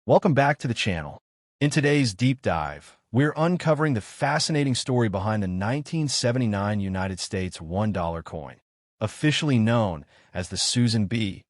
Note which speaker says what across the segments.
Speaker 1: Welcome back to the channel. In today's deep dive, we're uncovering the fascinating story behind the 1979 United States $1 coin, officially known as the Susan B.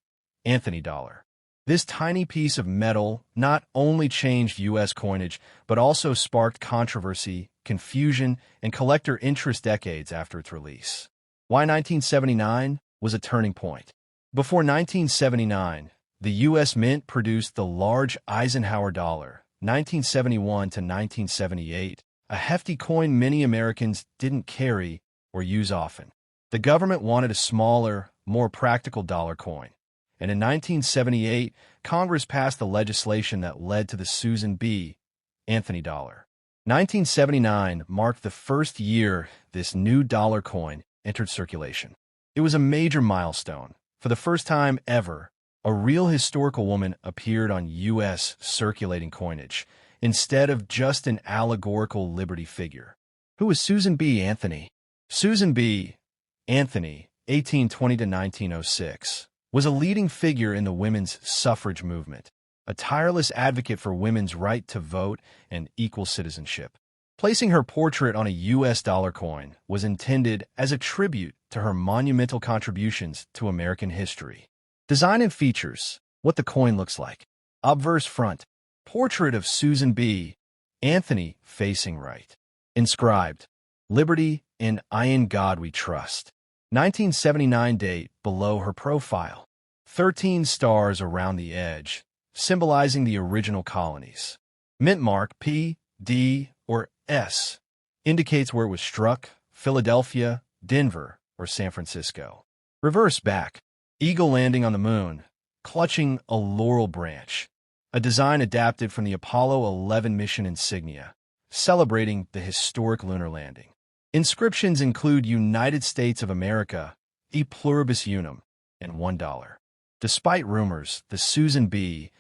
Speaker 1: Anthony dollar. This tiny piece of metal not only changed U.S. coinage, but also sparked controversy, confusion, and collector interest decades after its release. Why 1979 was a turning point. Before 1979, the U.S. Mint produced the large Eisenhower dollar, 1971 to 1978, a hefty coin many Americans didn't carry or use often. The government wanted a smaller, more practical dollar coin, and in 1978, Congress passed the legislation that led to the Susan B. Anthony dollar. 1979 marked the first year this new dollar coin entered circulation. It was a major milestone. For the first time ever, a real historical woman appeared on U.S. circulating coinage, instead of just an allegorical liberty figure. Who was Susan B. Anthony? Susan B. Anthony, 1820 to 1906, was a leading figure in the women's suffrage movement, a tireless advocate for women's right to vote and equal citizenship. Placing her portrait on a U.S. dollar coin was intended as a tribute to her monumental contributions to American history. Design and features. What the coin looks like. Obverse front. Portrait of Susan B. Anthony facing right. Inscribed, Liberty and in God we trust. 1979 date below her profile. 13 stars around the edge, symbolizing the original colonies. Mint mark P, D, or S indicates where it was struck, Philadelphia, Denver, or San Francisco. Reverse back. Eagle landing on the moon, clutching a laurel branch, a design adapted from the Apollo 11 mission insignia, celebrating the historic lunar landing. Inscriptions include United States of America, E pluribus unum, and $1. Despite rumors, the Susan B.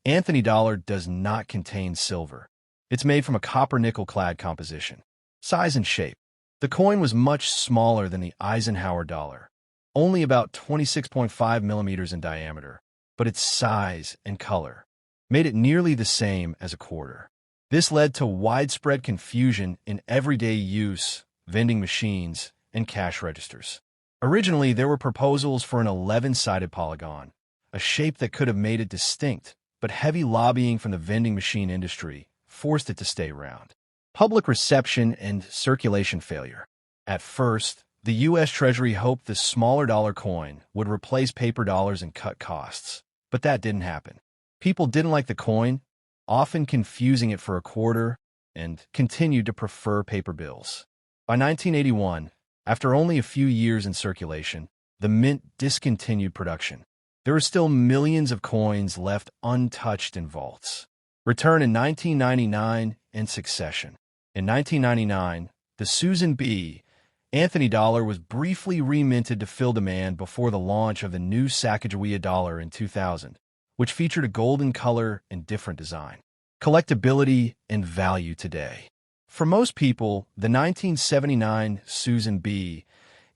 Speaker 1: Anthony dollar does not contain silver. It's made from a copper-nickel-clad composition. Size and shape. The coin was much smaller than the Eisenhower dollar, only about 26.5 millimeters in diameter, but its size and color made it nearly the same as a quarter. This led to widespread confusion in everyday use, vending machines, and cash registers. Originally, there were proposals for an 11-sided polygon, a shape that could have made it distinct, but heavy lobbying from the vending machine industry forced it to stay round. Public reception and circulation failure. At first, the U.S. Treasury hoped the smaller dollar coin would replace paper dollars and cut costs, but that didn't happen. People didn't like the coin, often confusing it for a quarter, and continued to prefer paper bills. By 1981, after only a few years in circulation, the Mint discontinued production. There were still millions of coins left untouched in vaults. Return in 1999 and succession. In 1999, the Susan B. Anthony dollar was briefly reminted to fill demand before the launch of the new Sacagawea dollar in 2000, which featured a golden color and different design. Collectability and value today. For most people, the 1979 Susan B.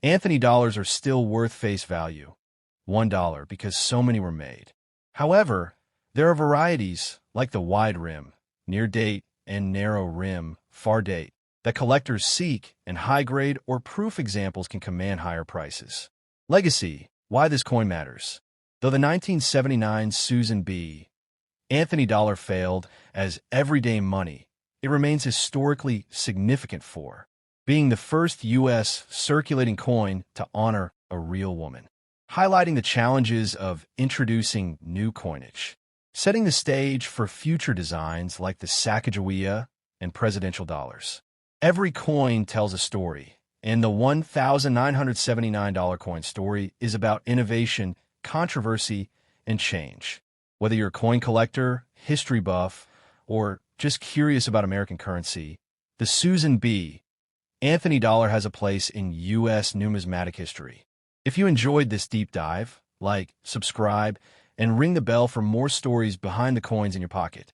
Speaker 1: Anthony dollars are still worth face value, $1, because so many were made. However, there are varieties, like the wide rim, near date, and narrow rim, far date, that collectors seek, and high-grade or proof examples can command higher prices. Legacy. Why this coin matters. Though the 1979 Susan B. Anthony dollar failed as everyday money, it remains historically significant for being the first U.S. circulating coin to honor a real woman, highlighting the challenges of introducing new coinage, setting the stage for future designs like the Sacagawea and presidential dollars. Every coin tells a story, and the $1,979 coin story is about innovation, controversy, and change. Whether you're a coin collector, history buff, or just curious about American currency, the Susan B. Anthony dollar has a place in U.S. numismatic history. If you enjoyed this deep dive, like, subscribe, and ring the bell for more stories behind the coins in your pocket.